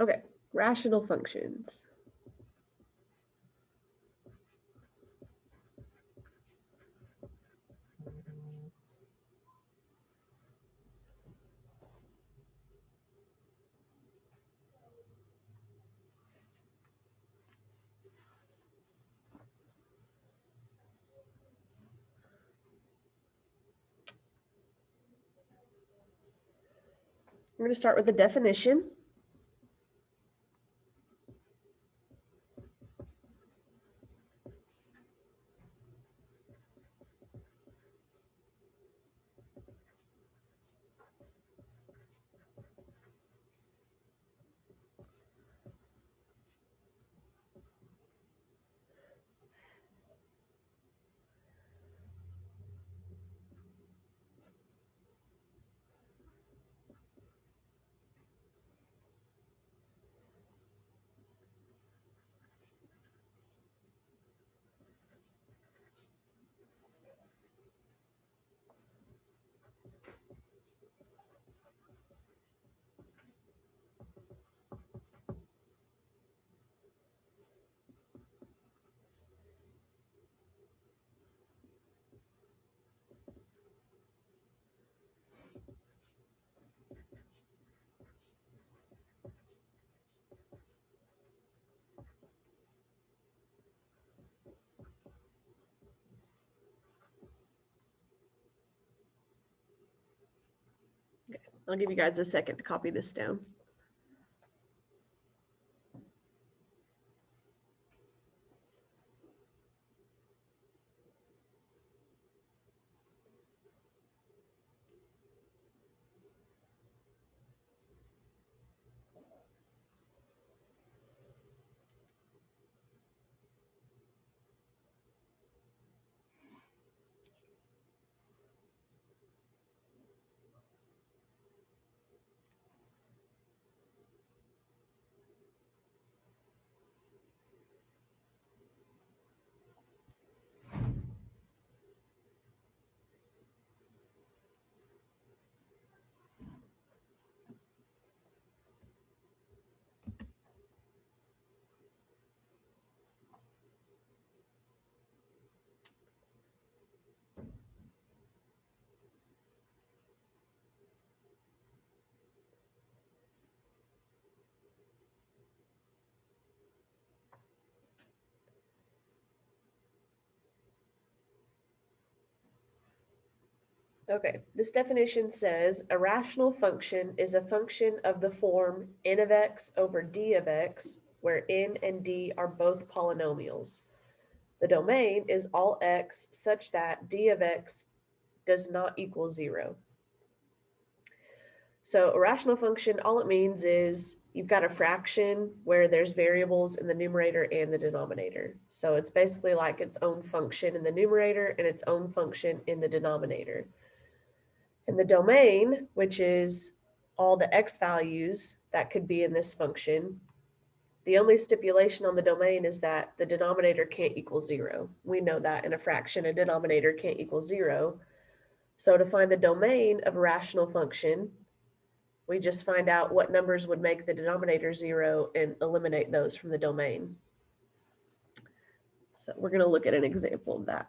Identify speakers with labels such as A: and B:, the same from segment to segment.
A: Okay, rational functions. We're going to start with the definition. I'll give you guys a second to copy this down. Okay, this definition says a rational function is a function of the form n of x over d of x, where n and d are both polynomials. The domain is all x such that d of x does not equal 0. So a rational function, all it means is you've got a fraction where there's variables in the numerator and the denominator. So it's basically like its own function in the numerator and its own function in the denominator. And the domain, which is all the x values that could be in this function, the only stipulation on the domain is that the denominator can't equal 0. We know that in a fraction, a denominator can't equal 0. So to find the domain of a rational function, we just find out what numbers would make the denominator 0 and eliminate those from the domain. So we're going to look at an example of that.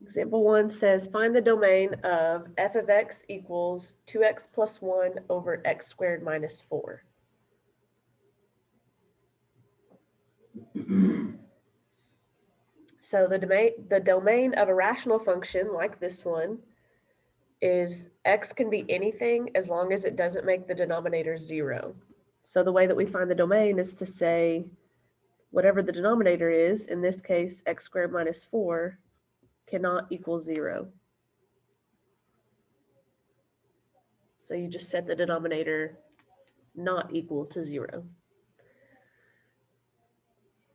A: Example 1 says, find the domain of f of x equals 2x plus 1 over x squared minus 4. So the domain of a rational function like this one is x can be anything as long as it doesn't make the denominator 0. So the way that we find the domain is to say whatever the denominator is, in this case, x squared minus 4, cannot equal 0. So you just set the denominator not equal to 0.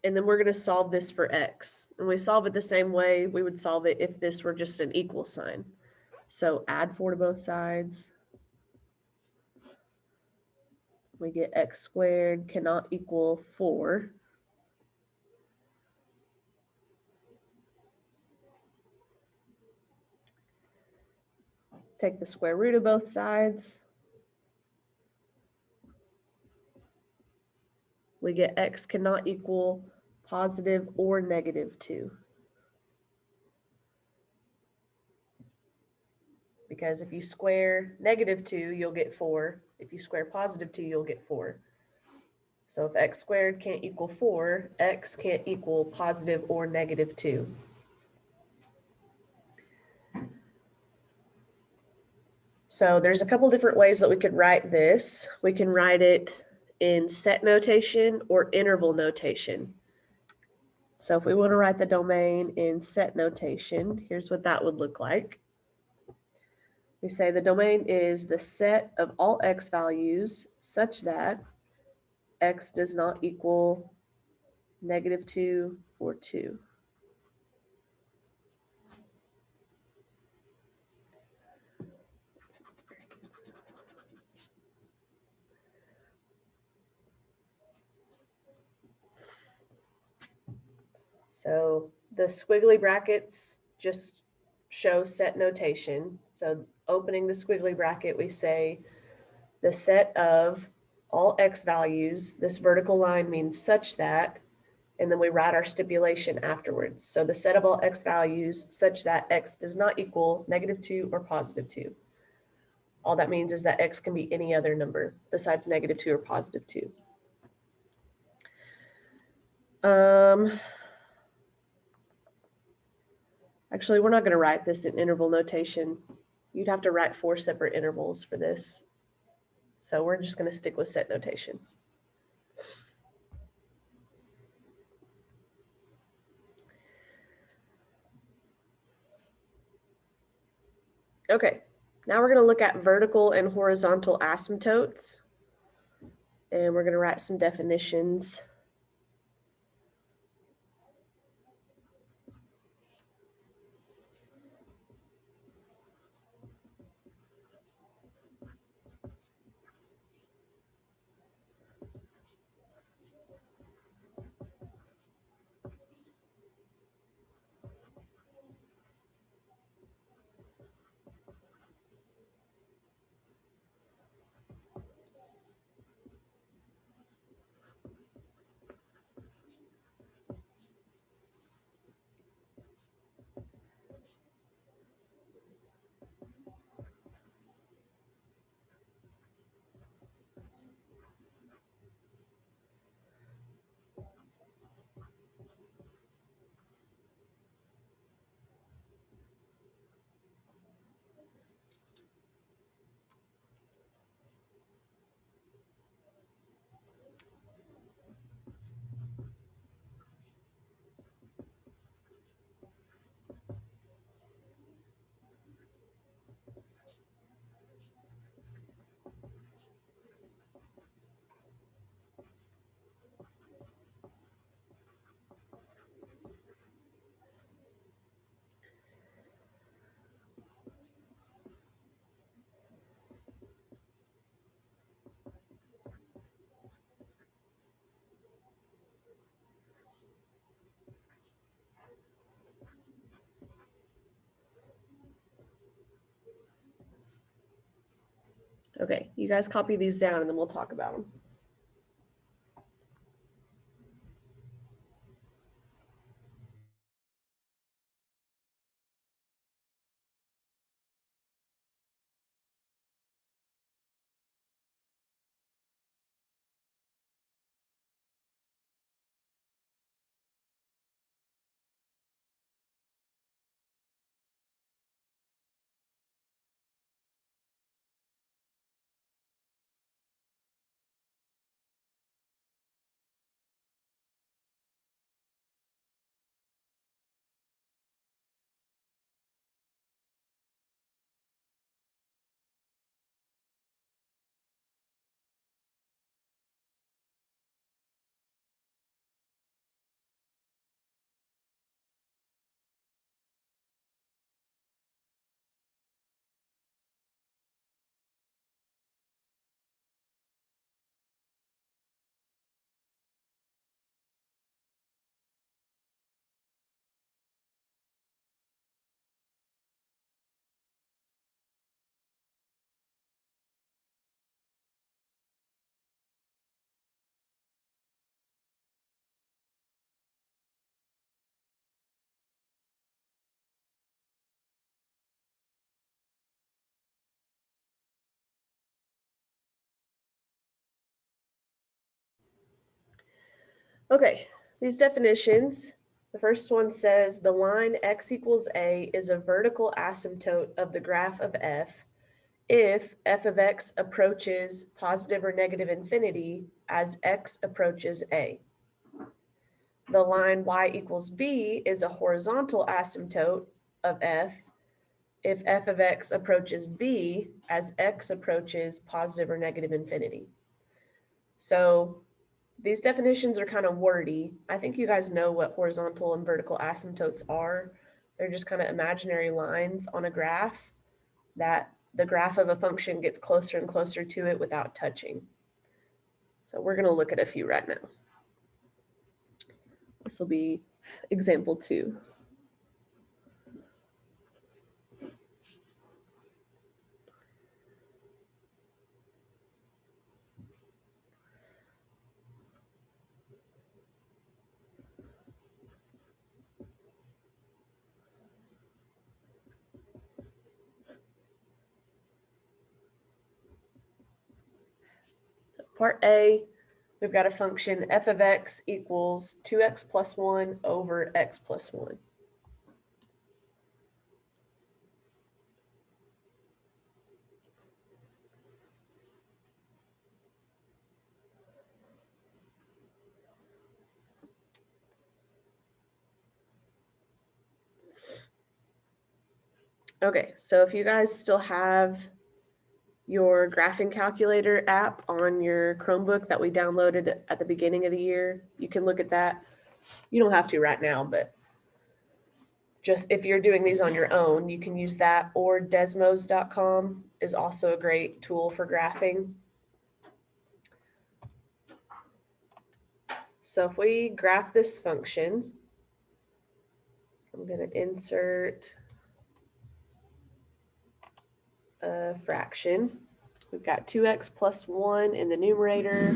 A: And then we're going to solve this for x. And we solve it the same way we would solve it if this were just an equal sign. So add 4 to both sides. We get x squared cannot equal 4. Take the square root of both sides. We get x cannot equal positive or negative 2. Because if you square negative 2, you'll get 4. If you square positive 2, you'll get 4. So if x squared can't equal 4, x can't equal positive or negative 2. So there's a couple different ways that we could write this. We can write it in set notation or interval notation. So if we want to write the domain in set notation, here's what that would look like. We say the domain is the set of all x values such that x does not equal negative 2 or 2. So the squiggly brackets just show set notation. So opening the squiggly bracket, we say the set of all x values, this vertical line means such that, and then we write our stipulation afterwards. So the set of all x values such that x does not equal negative 2 or positive 2. All that means is that x can be any other number besides negative 2 or positive 2. Actually, we're not going to write this in interval notation. You'd have to write 4 separate intervals for this. So we're just going to stick with set notation. Okay, now we're going to look at vertical and horizontal asymptotes. And we're going to write some definitions. Okay, you guys copy these down and then we'll talk about them. Okay, these definitions, the first one says the line x equals a is a vertical asymptote of the graph of f if f of x approaches positive or negative infinity as x approaches a. The line y equals b is a horizontal asymptote of f if f of x approaches b as x approaches positive or negative infinity. So these definitions are kind of wordy. I think you guys know what horizontal and vertical asymptotes are. They're just kind of imaginary lines on a graph that the graph of a function gets closer and closer to it without touching. So we're going to look at a few right now. This will be example 2. Part A, we've got a function f of x equals 2x plus 1 over x plus 1. Okay, so if you guys still have your graphing calculator app on your Chromebook that we downloaded at the beginning of the year, you can look at that. You don't have to right now, but just if you're doing these on your own, you can use that, or Desmos.com is also a great tool for graphing. So if we graph this function, I'm going to insert a fraction. We've got 2x plus 1 in the numerator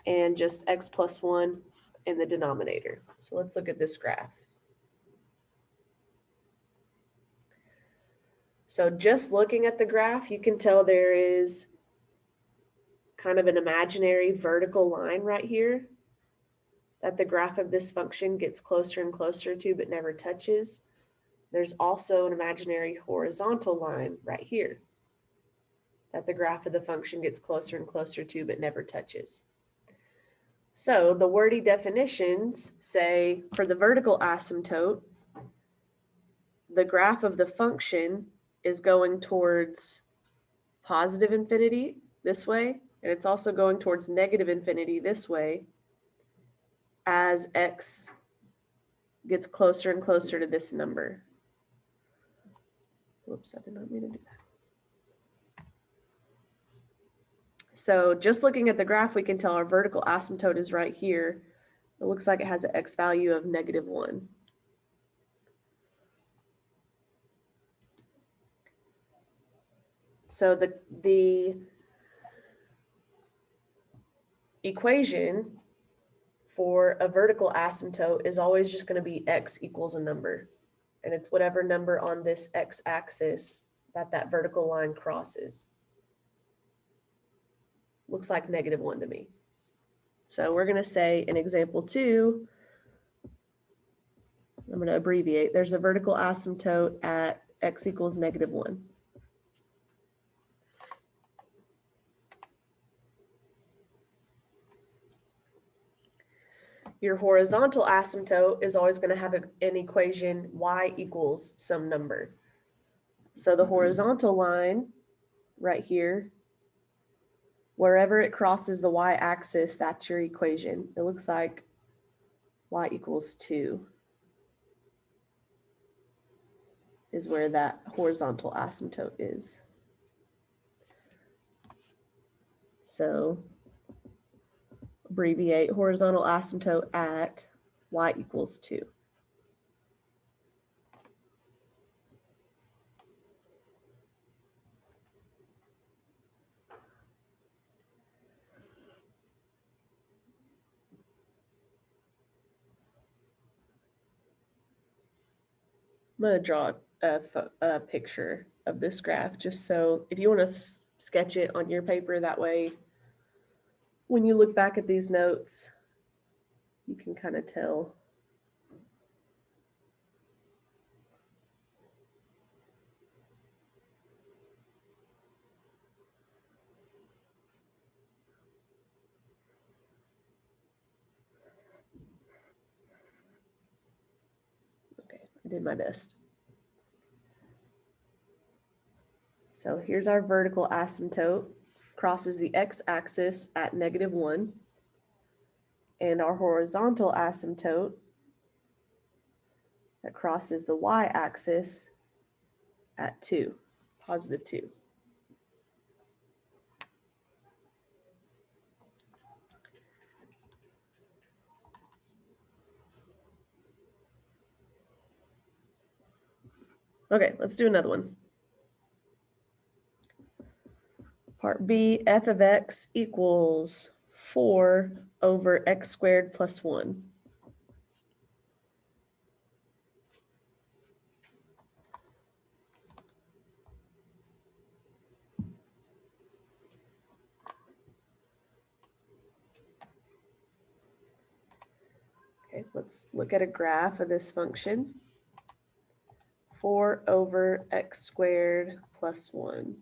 A: and just x plus 1 in the denominator. So let's look at this graph. So just looking at the graph, you can tell there is kind of an imaginary vertical line right here that the graph of this function gets closer and closer to but never touches. There's also an imaginary horizontal line right here that the graph of the function gets closer and closer to but never touches. So the wordy definitions say for the vertical asymptote, the graph of the function is going towards positive infinity this way, and it's also going towards negative infinity this way as x gets closer and closer to this number. Whoops, I did not mean to do that. So just looking at the graph, we can tell our vertical asymptote is right here. It looks like it has an x value of -1. So the equation for a vertical asymptote is always just going to be x equals a number. And it's whatever number on this x-axis that vertical line crosses. Looks like -1 to me. So we're going to say in example 2, I'm going to abbreviate, there's a vertical asymptote at x equals -1. Your horizontal asymptote is always going to have an equation y equals some number. So the horizontal line right here, wherever it crosses the y-axis, that's your equation. It looks like y equals 2 is where that horizontal asymptote is. So abbreviate horizontal asymptote at y equals 2. I'm going to draw a picture of this graph just so if you want to sketch it on your paper, that way when you look back at these notes, you can kind of tell. Okay, I did my best. So here's our vertical asymptote, crosses the x-axis at -1, and our horizontal asymptote that crosses the y-axis at 2, +2. Okay, let's do another one. Part B, f of x equals 4 over x squared plus 1. Okay, let's look at a graph of this function. 4 over x squared plus 1.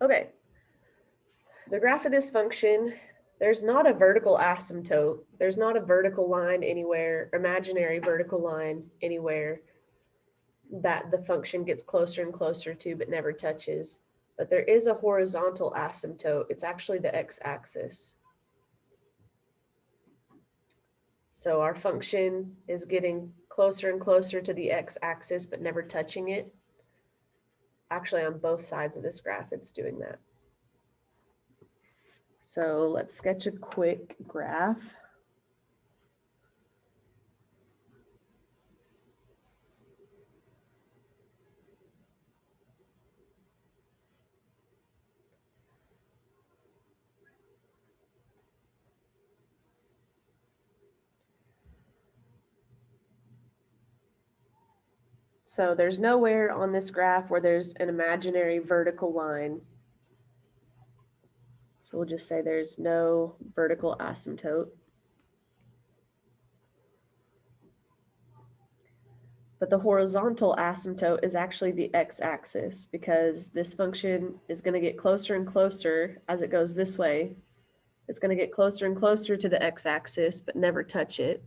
A: Okay, the graph of this function, there's not a vertical asymptote. There's not a vertical line anywhere, imaginary vertical line anywhere that the function gets closer and closer to but never touches. But there is a horizontal asymptote. It's actually the x-axis. So our function is getting closer and closer to the x-axis but never touching it. Actually, on both sides of this graph, it's doing that. So let's sketch a quick graph. So there's nowhere on this graph where there's an imaginary vertical line. So we'll just say there's no vertical asymptote. But the horizontal asymptote is actually the x-axis because this function is going to get closer and closer as it goes this way. It's going to get closer and closer to the x-axis but never touch it.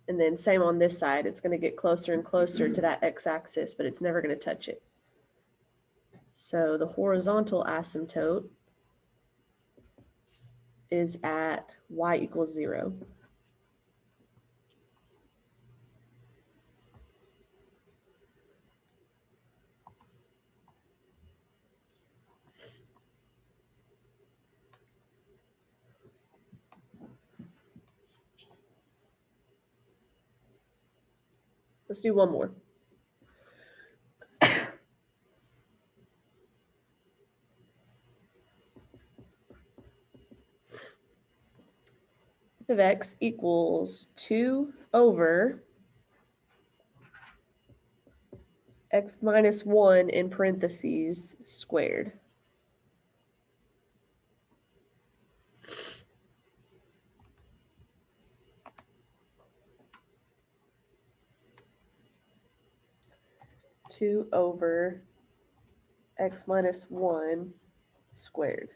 A: And then same on this side, it's going to get closer and closer to that x-axis, but it's never going to touch it. So the horizontal asymptote is at y equals 0. Let's do one more. f of x equals 2 over x minus 1 in parentheses squared. Two over x minus 1 squared.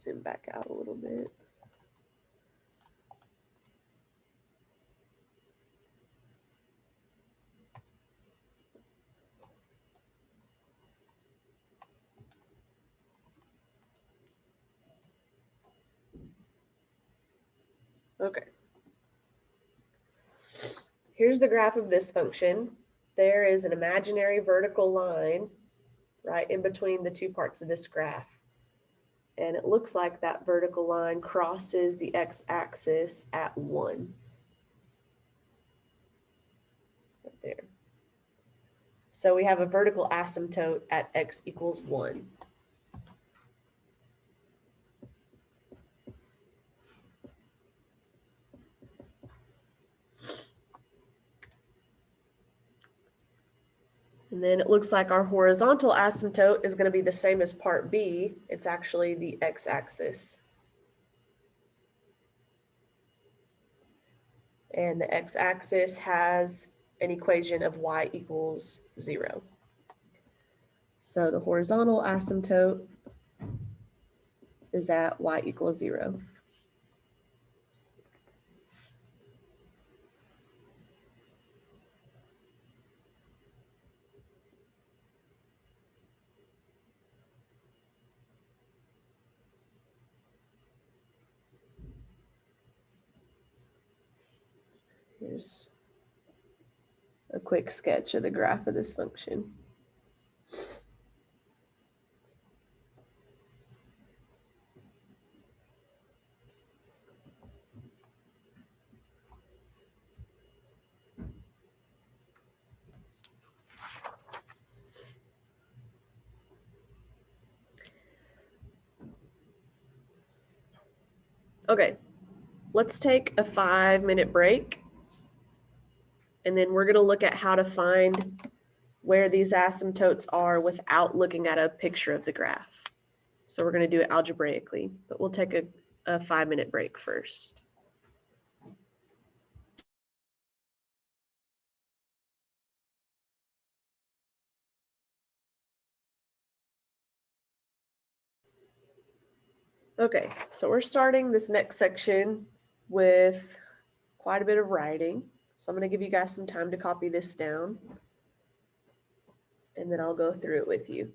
A: Zoom back out a little bit. Okay. Here's the graph of this function. There is an imaginary vertical line right in between the two parts of this graph. And it looks like that vertical line crosses the x-axis at 1. Right there. So we have a vertical asymptote at x equals 1. And then it looks like our horizontal asymptote is going to be the same as part B. It's actually the x-axis. And the x-axis has an equation of y equals 0. So the horizontal asymptote is at y equals 0. Here's a quick sketch of the graph of this function. Okay, let's take a 5-minute break. And then we're going to look at how to find where these asymptotes are without looking at a picture of the graph. So we're going to do it algebraically, but we'll take a 5-minute break first. Okay, so we're starting this next section with quite a bit of writing. So I'm going to give you guys some time to copy this down, and then I'll go through it with you.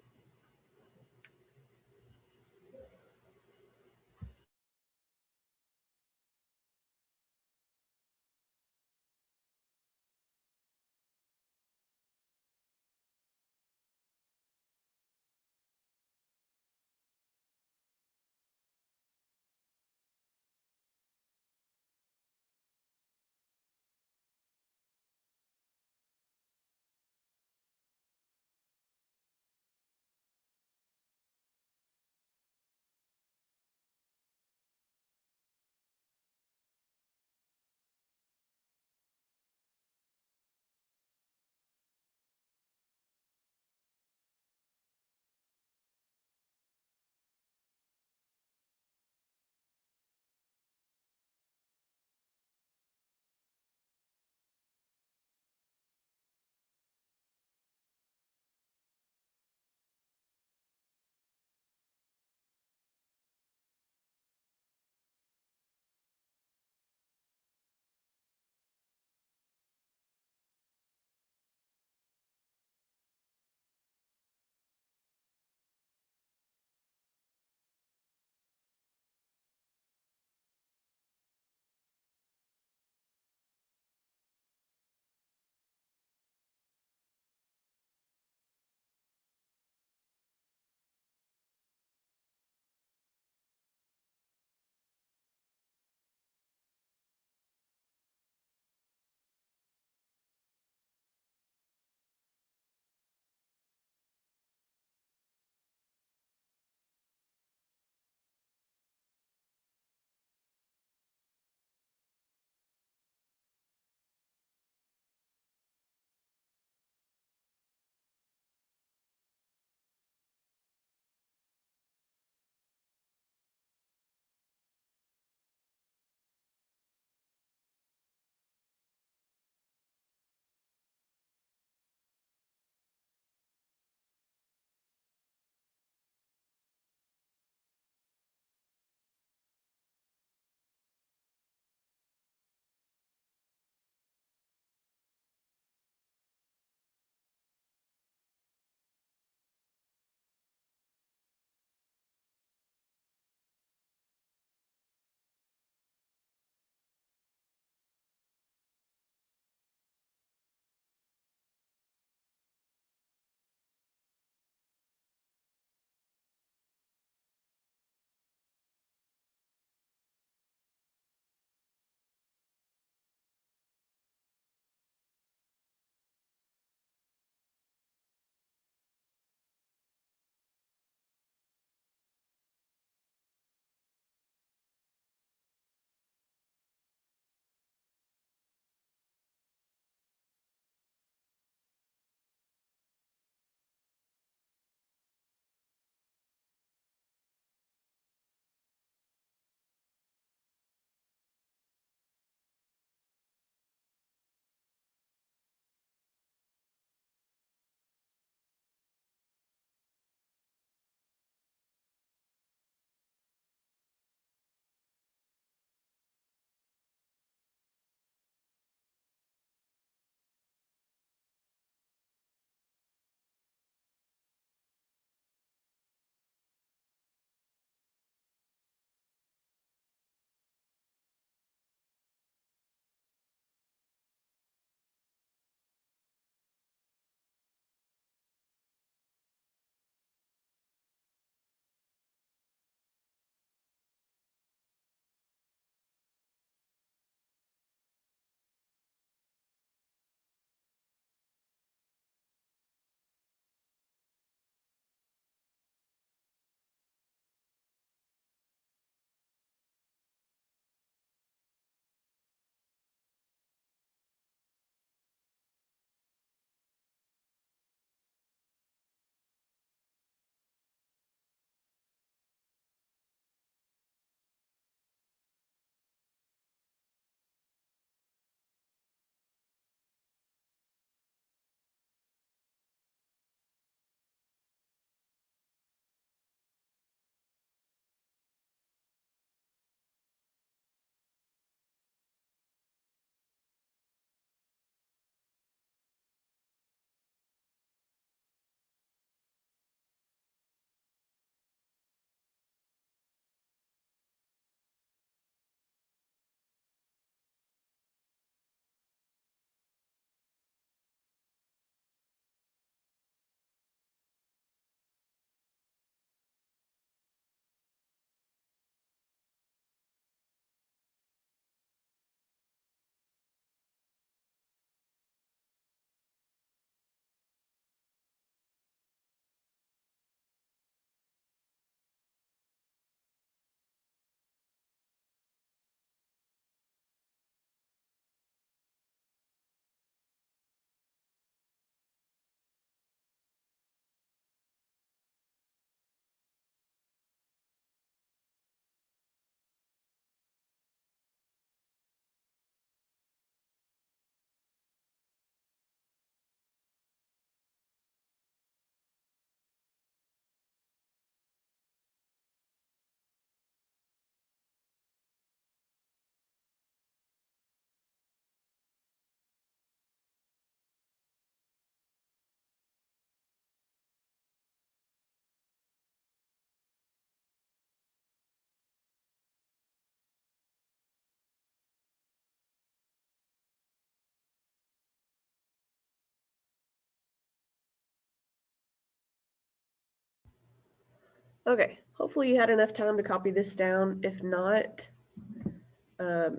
A: Okay, hopefully you had enough time to copy this down. If not,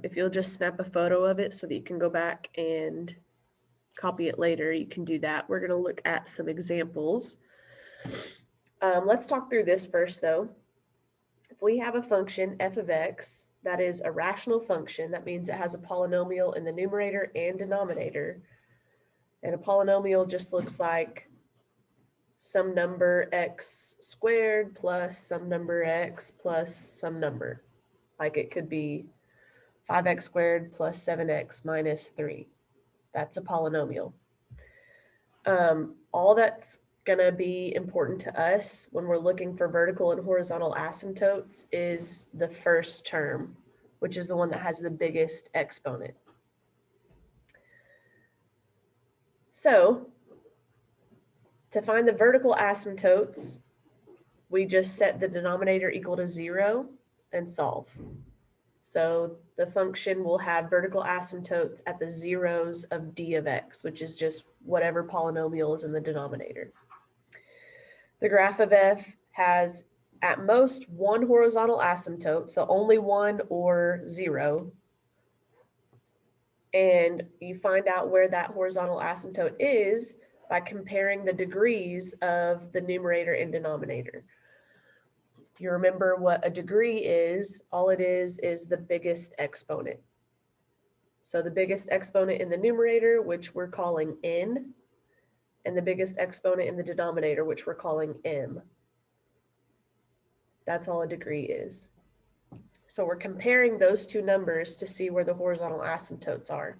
A: if you'll just snap a photo of it so that you can go back and copy it later, you can do that. We're going to look at some examples. Let's talk through this first, though. If we have a function f of x that is a rational function, that means it has a polynomial in the numerator and denominator. And a polynomial just looks like some number x squared plus some number x plus some number. Like it could be 5x squared plus 7x minus 3. That's a polynomial. All that's going to be important to us when we're looking for vertical and horizontal asymptotes is the first term, which is the one that has the biggest exponent. So to find the vertical asymptotes, we just set the denominator equal to 0 and solve. So the function will have vertical asymptotes at the zeros of d of x, which is just whatever polynomial is in the denominator. The graph of f has at most one horizontal asymptote, so only 1 or 0. And you find out where that horizontal asymptote is by comparing the degrees of the numerator and denominator. If you remember what a degree is, all it is the biggest exponent. So the biggest exponent in the numerator, which we're calling n, and the biggest exponent in the denominator, which we're calling m. That's all a degree is. So we're comparing those two numbers to see where the horizontal asymptotes are.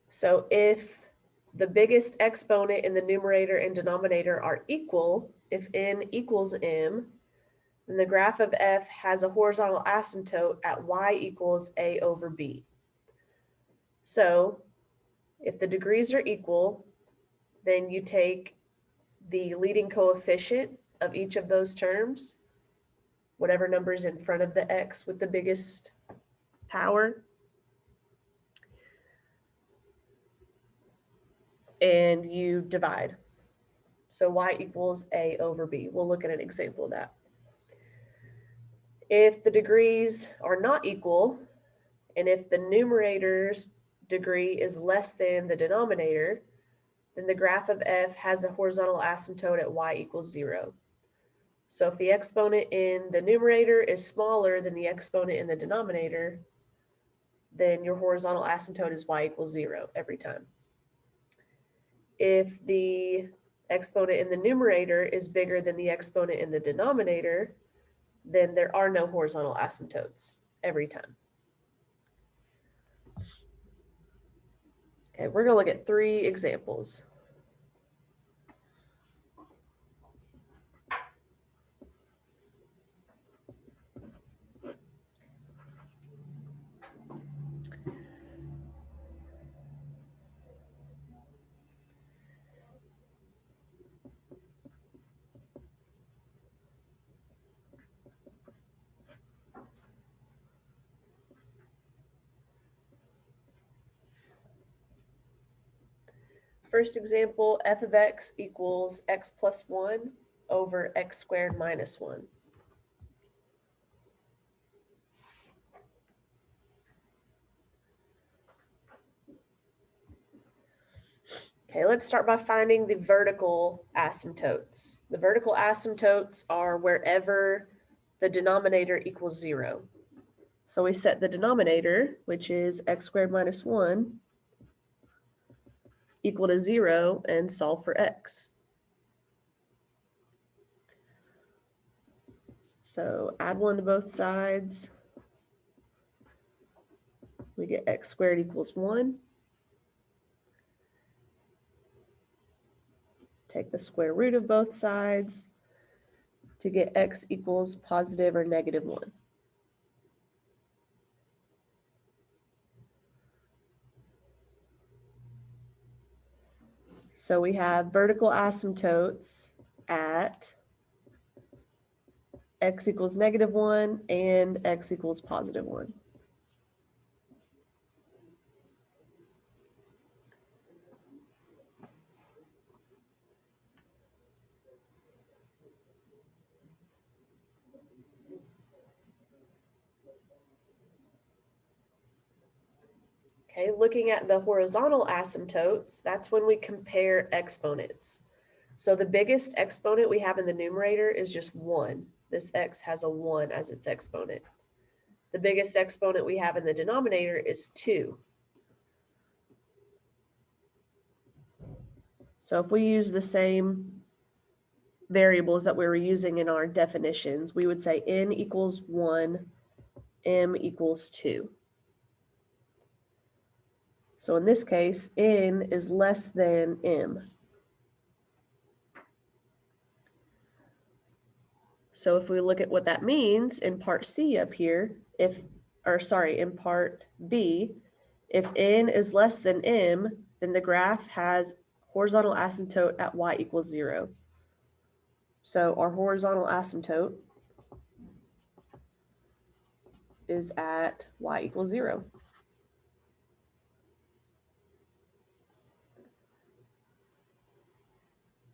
A: So if the biggest exponent in the numerator and denominator are equal, if n equals m, then the graph of f has a horizontal asymptote at y equals a over b. So if the degrees are equal, then you take the leading coefficient of each of those terms, whatever number is in front of the x with the biggest power, and you divide. So y equals a over b. We'll look at an example of that. If the degrees are not equal, and if the numerator's degree is less than the denominator, then the graph of f has a horizontal asymptote at y equals 0. So if the exponent in the numerator is smaller than the exponent in the denominator, then your horizontal asymptote is y equals 0 every time. If the exponent in the numerator is bigger than the exponent in the denominator, then there are no horizontal asymptotes every time. Okay, we're going to look at 3 examples. First example, f of x equals x plus 1 over x squared minus 1. Okay, let's start by finding the vertical asymptotes. The vertical asymptotes are wherever the denominator equals 0. So we set the denominator, which is x squared minus 1, equal to 0, and solve for x. So add 1 to both sides. We get x squared equals 1. Take the square root of both sides to get x equals positive or negative 1. So we have vertical asymptotes at x equals negative 1 and x equals positive 1. Okay, looking at the horizontal asymptotes, that's when we compare exponents. So the biggest exponent we have in the numerator is just 1. This x has a 1 as its exponent. The biggest exponent we have in the denominator is 2. So if we use the same variables that we were using in our definitions, we would say n equals 1, m equals 2. So in this case, n is less than m. So if we look at what that means in part C up here, in part B, if n is less than m, then the graph has horizontal asymptote at y equals 0. So our horizontal asymptote is at y equals 0.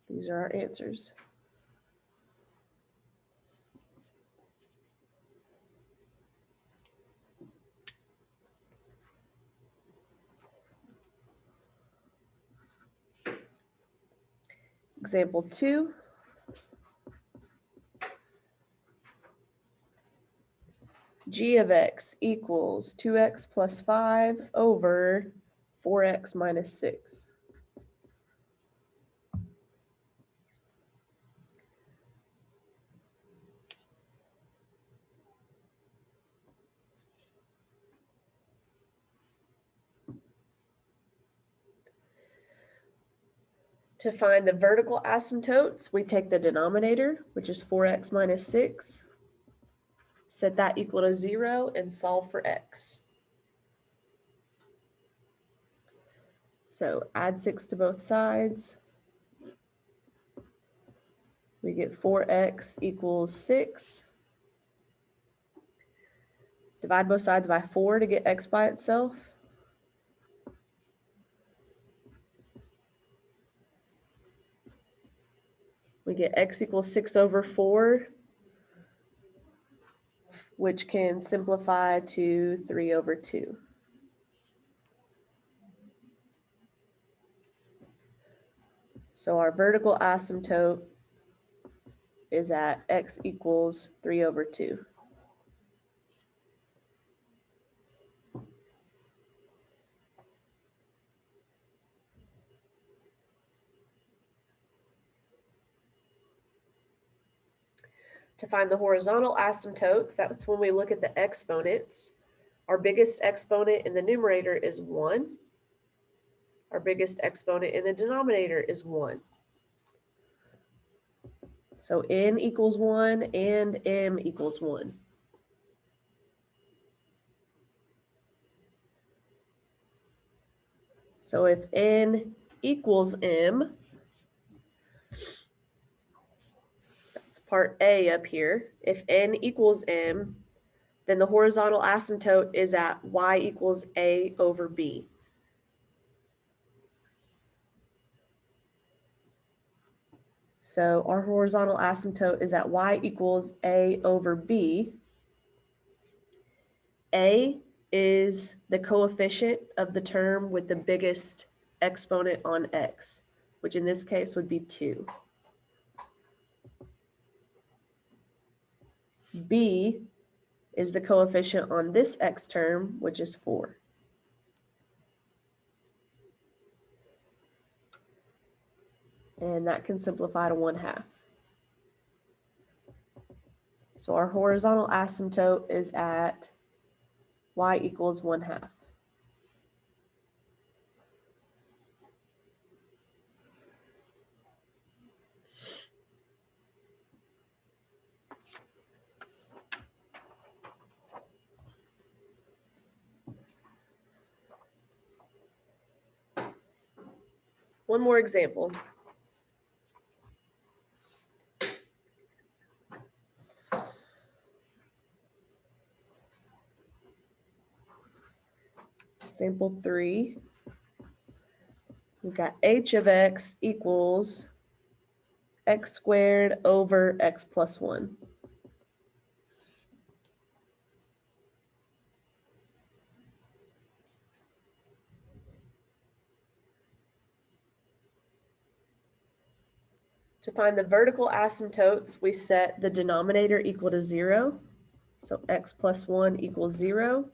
A: These are our answers. Example 2. G of x equals 2x plus 5 over 4x minus 6. To find the vertical asymptotes, we take the denominator, which is 4x minus 6, set that equal to 0, and solve for x. So add 6 to both sides. We get 4x equals 6. Divide both sides by 4 to get x by itself. We get x equals 6 over 4, which can simplify to 3 over 2. So our vertical asymptote is at x equals 3 over 2. To find the horizontal asymptotes, that's when we look at the exponents. Our biggest exponent in the numerator is 1. Our biggest exponent in the denominator is 1. So n equals 1 and m equals 1. So if n equals m, that's part A up here. If n equals m, then the horizontal asymptote is at y equals a over b. So our horizontal asymptote is at y equals a over b. A is the coefficient of the term with the biggest exponent on x, which in this case would be 2. B is the coefficient on this x term, which is 4. And that can simplify to 1/2. So our horizontal asymptote is at y equals 1/2. One more example. Example 3. We've got h of x equals x squared over x plus 1. To find the vertical asymptotes, we set the denominator equal to 0. So x plus 1 equals 0.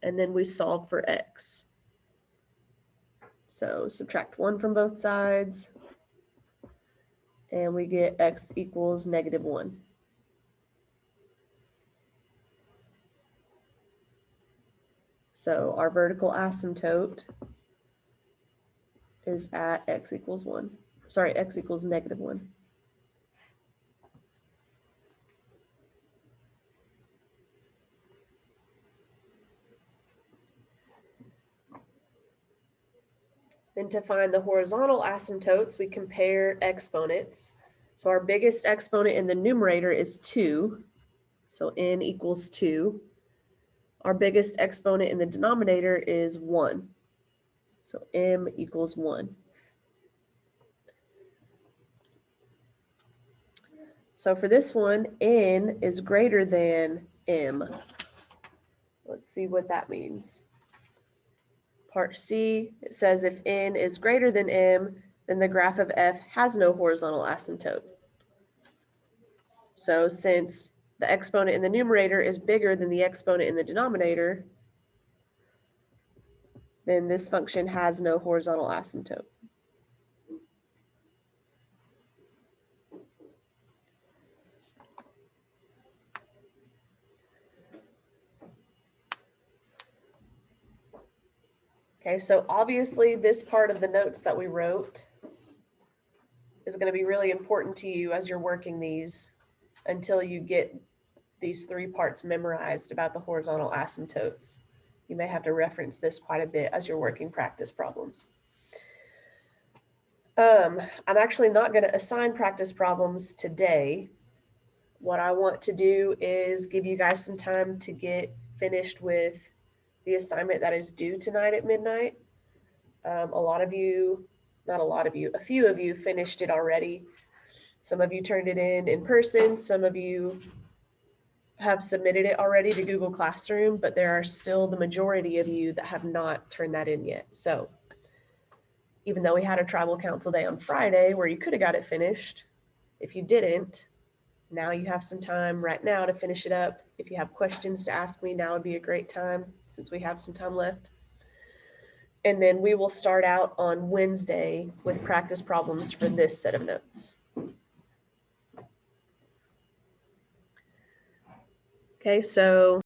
A: And then we solve for x. So subtract 1 from both sides. And we get x equals -1. So our vertical asymptote is at x equals 1. Sorry, x equals -1. Then to find the horizontal asymptotes, we compare exponents. So our biggest exponent in the numerator is 2. So n equals 2. Our biggest exponent in the denominator is 1. So m equals 1. So for this one, n is greater than m. Let's see what that means. Part C, it says if n is greater than m, then the graph of f has no horizontal asymptote. So since the exponent in the numerator is bigger than the exponent in the denominator, then this function has no horizontal asymptote. Okay, so obviously this part of the notes that we wrote is going to be really important to you as you're working these until you get these 3 parts memorized about the horizontal asymptotes. You may have to reference this quite a bit as you're working practice problems. I'm actually not going to assign practice problems today. What I want to do is give you guys some time to get finished with the assignment that is due tonight at midnight. A few of you finished it already. Some of you turned it in person. Some of you have submitted it already to Google Classroom, but there are still the majority of you that have not turned that in yet. So even though we had a tribal council day on Friday where you could have got it finished, if you didn't, now you have some time right now to finish it up. If you have questions to ask me, now would be a great time since we have some time left. And then we will start out on Wednesday with practice problems for this set of notes. Okay, so